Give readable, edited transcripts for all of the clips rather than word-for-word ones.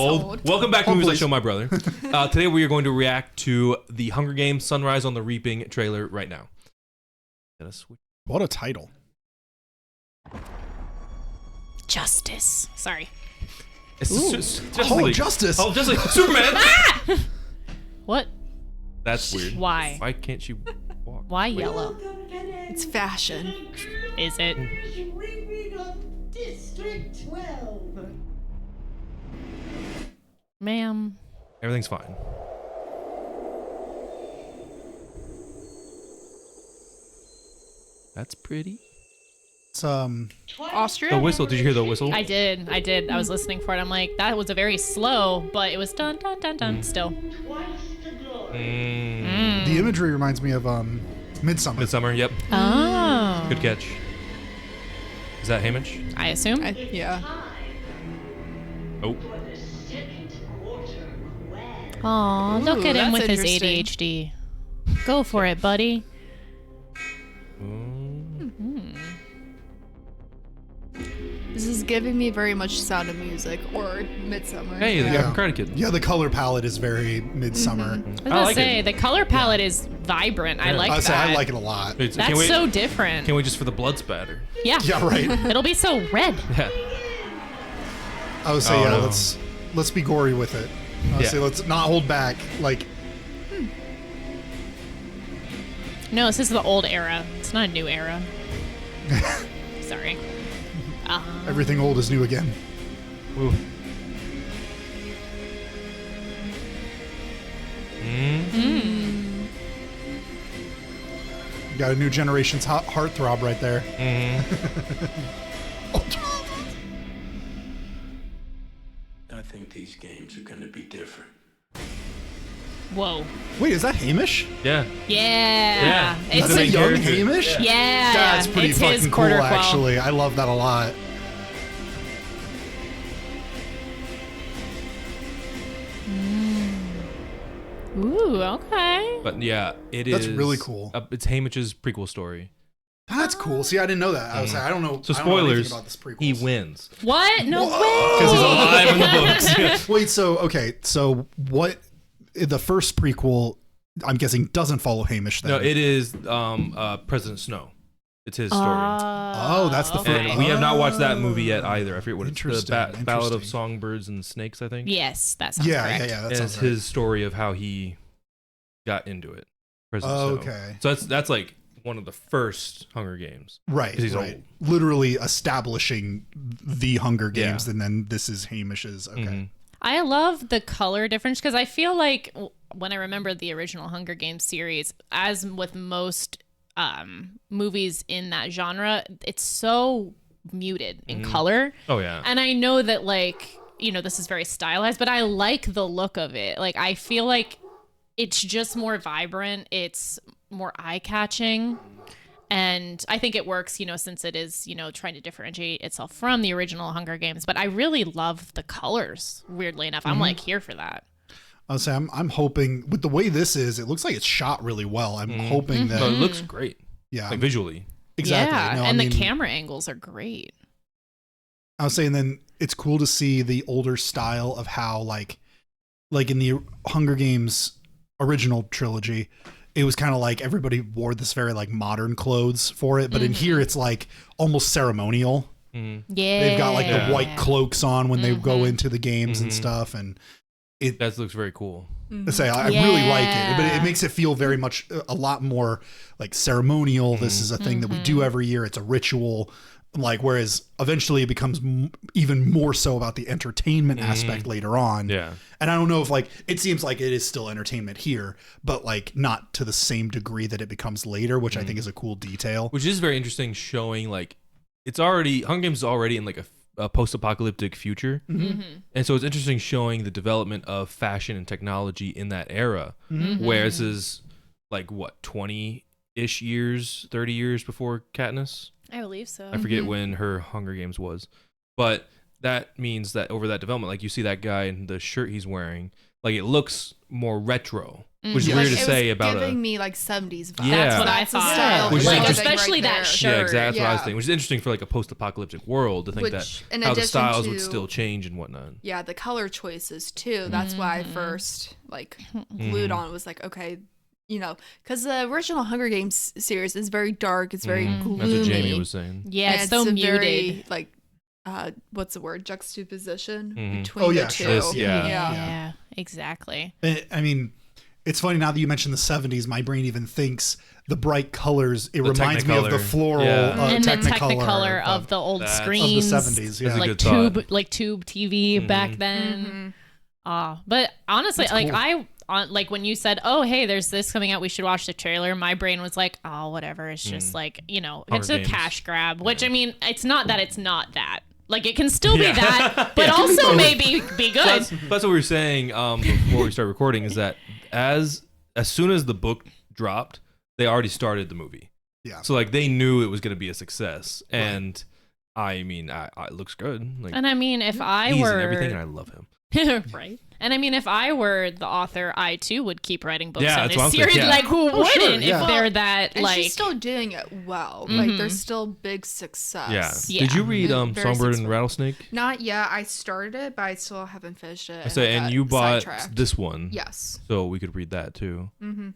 old. Welcome back to Movies I Show My Brother. Today we are going to react to the Hunger Games Sunrise on the Reaping trailer right now. What a title. Justice. Sorry. It's just Justice. Oh, just like Superman. What? That's weird. Why? Why can't she walk? Why yellow? It's fashion. Is it? District 12. Ma'am. Everything's fine. That's pretty. It's Austria? The whistle. Did you hear the whistle? I did. I was listening for it. I'm like, that was a very slow, but it was dun dun dun dun still. the imagery reminds me of Midsummer. Midsummer, yep. Oh. Good catch. Is that Hamish? I assume. Yeah. Oh. Aw, look at him that's with his interesting. ADHD. Go for it, buddy. This is giving me very much Sound of Music or Midsummer. Hey, the guy from Karate Kid. Yeah, the color palette is very Midsummer. I was gonna say, the color palette is vibrant. I like that. I like it a lot. That's so different. Can't wait just for the blood spatter. Yeah. Yeah, right. It'll be so red. Yeah. I would say, let's be gory with it. I would say let's not hold back. Like, No, this is the old era. It's not a new era. Sorry. everything old is new again. Ooh. You got a new generation's heartthrob right there. I think these games are going to be different. Whoa. Wait, is that Hamish? Yeah. Yeah. He's It's the That's a main young character. Hamish? Yeah. That's pretty it's his fucking cool, quarter quell. actually. I love that a lot. Ooh, okay. But yeah, it is. That's really cool. It's Hamish's prequel story. That's cool. See, I didn't know that. I was like, I don't know. So I don't know anything spoilers, about this prequels. he wins. What? No Whoa. way. Because he's alive in the books. Wait, so what? The first prequel, I'm guessing, doesn't follow Hamish then. No, it is President Snow. It's his story. Oh, that's the first. And we have not watched that movie yet either. I forget what it's. The Interesting, Ballad of interesting. Songbirds and Snakes, I think. Yes, that sounds Yeah, correct. that And sounds it's right. his story of how he got into it. President Snow. Okay. So that's like one of the first Hunger Games. Right. 'Cause he's right. old. Literally establishing the Hunger Games, Yeah. and then this is Hamish's. Okay. Mhm. I love the color difference because I feel like when I remember the original Hunger Games series, as with most movies in that genre, it's so muted in color. Oh yeah. And I know that, like, you know, this is very stylized, but I like the look of it. Like, I feel like it's just more vibrant. It's more eye-catching. And I think it works, you know, since it is, you know, trying to differentiate itself from the original Hunger Games. But I really love the colors, weirdly enough. I'm, like, here for that. I'll say I'm hoping with the way this is, it looks like it's shot really well. I'm hoping that No, it looks great. yeah, Like visually. exactly. Yeah, No, I and mean, the camera angles are great. I was saying then it's cool to see the older style of how like in the Hunger Games original trilogy, it was kind of like everybody wore this very like modern clothes for it, but in here it's like almost ceremonial. Yeah. They've got like the white cloaks on when they go Mhm. into the games and stuff, and That looks very cool. I say I really like it, but Yeah. it makes it feel very much a lot more like ceremonial. This is a thing that we do every year. It's a ritual. Like, whereas eventually it becomes even more so about the entertainment aspect later on. Yeah. And I don't know if like, it seems like it is still entertainment here, but like not to the same degree that it becomes later, which I think is a cool detail. Which is very interesting, showing like it's already Hunger Games is already in like a post-apocalyptic future, and so it's interesting showing the development of fashion and technology in that era, where this is like what 20-ish years, 30 years before Katniss. I believe so. I forget when her Hunger Games was, but that means that over that development, like you see that guy in the shirt he's wearing, like it looks more retro which is Yeah. weird Like, to it say was about giving me like 70s vibes. Yeah. That's what I That's the thought. style. Which is Like, interesting. especially that shirt. Yeah, exactly. That's what I was Yeah. thinking, which is interesting for like a post-apocalyptic world to think Which, that in how the addition styles would to- still change and whatnot. Yeah, the color choices too. That's why I first like glued on. Was like, okay, you know, because the original Hunger Games series is very dark. It's very gloomy. That's what Jamie was saying. Yeah, and it's so a muted. very, like, what's the word? Juxtaposition between Oh, yeah, the two. sure. This- yeah. Yeah, exactly. I mean, it's funny now that you mentioned the 70s, my brain even thinks the bright colors, it reminds me of the Technicolor. floral Yeah. And the Technicolor Technicolor of the old That's- of the screens. 70s, yeah. That's a Like good thought. tube TV back then. But honestly, That's like cool. like when you said, "Oh, hey, there's this coming out, we should watch the trailer," my brain was like, "Oh, whatever." It's just like, you know, it's Hunger a Games. cash grab. Which I mean, it's not that it's not that. Like it can still Yeah. be that, but Yeah. also maybe be good. That's what we were saying before we started recording is that as soon as the book dropped, they already started the movie. Yeah. So like they knew it was going to be a success, and I mean, it looks good. Like And I mean, if I he's were in everything, and I love him. right. And I mean, if I were the author, I too would keep writing books Yeah, on that's what I'm this thinking, series. yeah. Like, who wouldn't sure, if yeah. they're that And like? she's still doing it well. Like, there's still big success. Yeah. Did you read Very Songbird and successful. Rattlesnake? Not yet. I started it, but I still haven't finished it. I say, and got you bought sidetracked. this one, Yes. so we could read that too.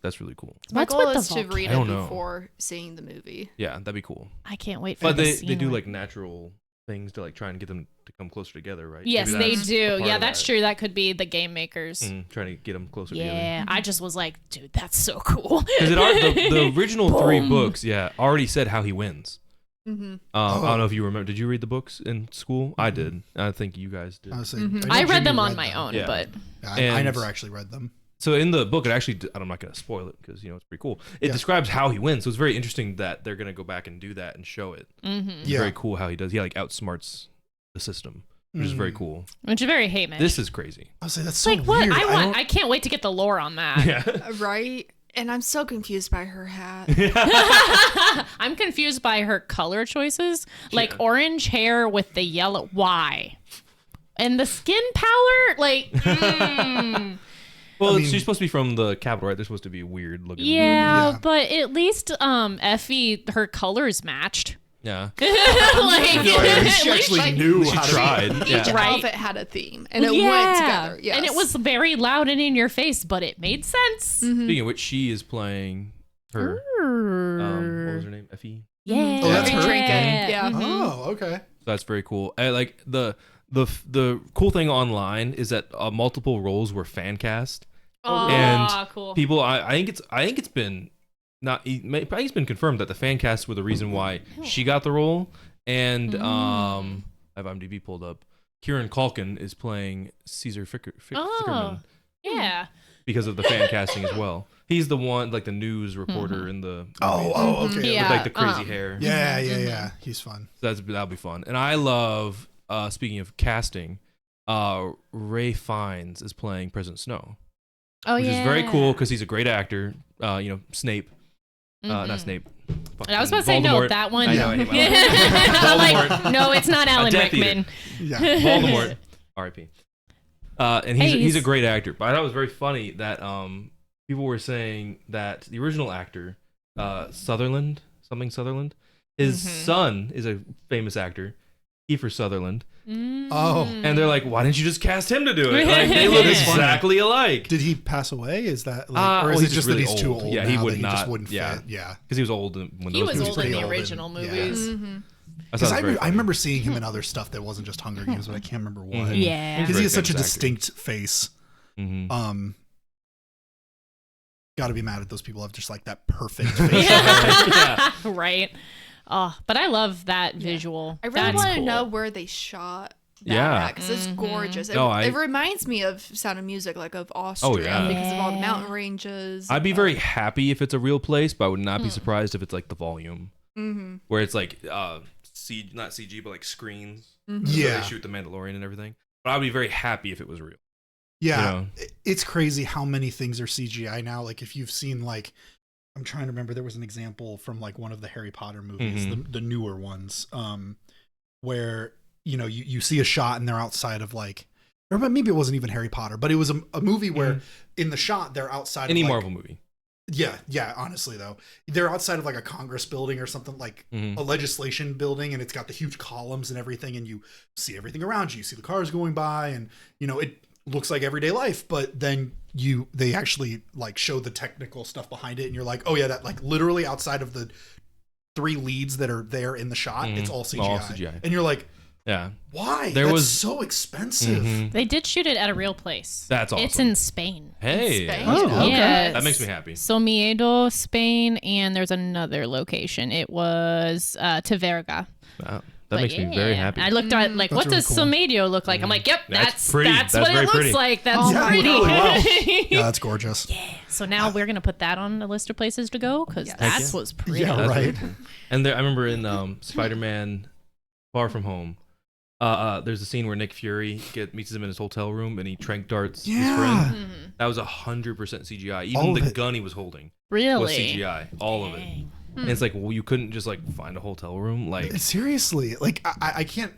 That's really cool. My What's goal with the is to volcano? read I it don't know. before seeing the movie. Yeah, that'd be cool. I can't wait for But the they scene do where- like natural things to like try and get them to come closer together, right? Yes, Maybe they that's a do. part Yeah, of that's that. true. That could be the game makers. Trying to get them closer together. Yeah, I just was like, dude, that's so cool. Because the original 3 books, already said how he wins. I don't know if you remember. Did you read the books in school? I did. I think you guys did. I was saying, I know read Jimmy them on my them. own, Yeah. but I And- never actually read them. So in the book, it actually, I'm not going to spoil it because, it's pretty cool. It describes how he wins. So it's very interesting that they're going to go back and do that and show it. It's Yeah. very cool how he does. He like outsmarts the system, which is very cool. which is very hate, man. This is crazy. I was saying, that's so like what weird. I can't wait to get the lore on that. Yeah. Right? And I'm so confused by her hat. I'm confused by her color choices, like orange hair with the yellow. Why? And the skin pallor, like. Well, I mean- she's supposed to be from the capital, right? They're supposed to be weird looking. Yeah, Yeah. but at least Effie, her colors matched. Yeah. Like, She actually like- knew She how to tried. Each Yeah. Right. outfit had a theme, and it went together. Yes. And it was very loud and in your face, but it made sense. Speaking of which, she is playing her. What was her name? Effie. Yeah. Oh, that's her? Trinket. Yeah. Oh, okay. So that's very cool. Like the cool thing online is that multiple roles were fan cast, Oh, and cool. people. I think it's been not. I think it's been confirmed that the fan casts were the reason why she got the role. And I have IMDb pulled up. Kieran Culkin is playing Caesar Fickerman Yeah. because of the fan casting as well. He's the one, like the news reporter in the Oh, okay. Yeah. with like the crazy hair. Yeah. He's fun. So that'll be fun. And I love, speaking of casting, Ray Fiennes is playing President Snow, Oh, which yeah. is very cool because he's a great actor. Snape, not Snape. I was about to say, no, Voldemort. that one. I know. I hate my I'm Voldemort. like, no, it's not Alan Death Eater. Rickman. Yeah. Voldemort, R.I.P. And Hey, he's a great actor. But I thought it was very funny that people were saying that the original actor, Sutherland, his son is a famous actor, Kiefer Sutherland. Oh. And they're like, why didn't you just cast him to do it? Like, they look It's funny. exactly alike. Did he pass away? Is that like, or is he's it just just that really he's too old. old? Yeah, now he would that not- just wouldn't yeah. fit. Yeah. Because he was old when He those was movies old in pretty the old original and- yeah. movies. I Because thought it was very I funny. remember seeing him in other stuff that wasn't just Hunger Games, but I can't remember what. Yeah. Because Very he has such a famous actor. distinct face. Mhm. Got to be mad at those people who have just like that perfect face. hair. Right. Oh, but I love that visual. I really That's want to cool. know where they shot that Yeah. because it's gorgeous. No, It reminds me of Sound of Music, like of Austria, Oh, yeah. because of all the mountain ranges. I'd be very happy if it's a real place, but I would not be surprised if it's like the volume, where it's like not CG, but like screens. Where Yeah. they shoot the Mandalorian and everything. But I'd be very happy if it was real. Yeah. You know? It's crazy how many things are CGI now. Like if you've seen like, I'm trying to remember, there was an example from like one of the Harry Potter movies, the newer ones, where, you see a shot and they're outside of like or maybe it wasn't even Harry Potter, but it was a movie where in the shot they're outside Any of like, Marvel movie. Yeah. Honestly, though, they're outside of like a Congress building or something, like a legislation building, and it's got the huge columns and everything, and you see everything around you. You see the cars going by, and it looks like everyday life. But then they actually like show the technical stuff behind it, and you're like, oh yeah, that like literally outside of the 3 leads that are there in the shot, it's all CGI. All CGI. And you're like, Yeah. why? There That's was so expensive. They did shoot it at a real place. That's awesome. It's in Spain. Hey. In Spain? That's Oh, cool. okay. Yes. That makes me happy. So Miedo, Spain, and there's another location. It was Teverga. Wow. That But makes me very happy. I looked at like, That's what really does cool. Somadio look like? I'm like, yep, That's that's pretty. that's That's what it very looks pretty. like. That's Oh Yeah, my pretty. really well. Yeah, that's gorgeous. So now we're gonna put that on the list of places to go because Yes. that yeah. was pretty. Yeah, That's right. really cool. And there, I remember in Spider-Man Far From Home, there's a scene where Nick Fury meets him in his hotel room and he trank darts his Yeah. friend. That was 100% CGI. Even All of the it. gun he was holding Really? was CGI. All of it. Dang. And it's like, well, you couldn't just like find a hotel room. Like, Seriously, like I can't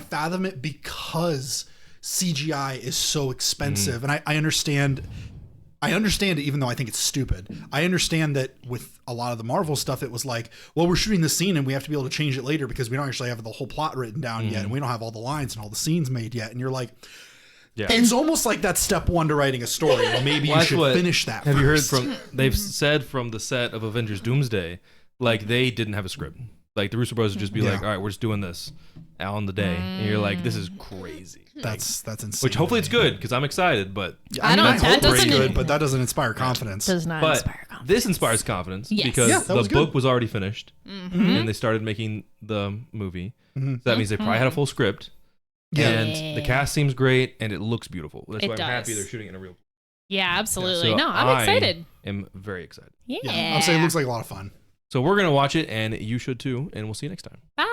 fathom it because CGI is so expensive, and I understand it, even though I think it's stupid. I understand that with a lot of the Marvel stuff, it was like, well, we're shooting this scene and we have to be able to change it later because we don't actually have the whole plot written down yet, and we don't have all the lines and all the scenes made yet. And you're like, yeah. it's almost like that's step 1 to writing a story. Well, maybe Well, you that's should what- finish that. Have you heard first. from? They've said from the set of Avengers Doomsday, like they didn't have a script. Like the Russo brothers would just be like, all right, we're just doing this on the day, and you're like, this is crazy. That's insane. Which hopefully it's good because I'm excited, but I don't- I that hope it's doesn't- good, but that doesn't inspire confidence. Does not but inspire confidence. this inspires confidence Yes. because Yeah, that the was good. book was already finished and they started making the movie. So that means they probably had a full script. Yeah. And the cast seems great and it looks beautiful. That's It why I'm happy does. they're shooting it in a real. Yeah, absolutely. So No, I'm I excited. am very excited. Yeah. I'll say it looks like a lot of fun. So we're gonna watch it and you should too, and we'll see you next time. Bye.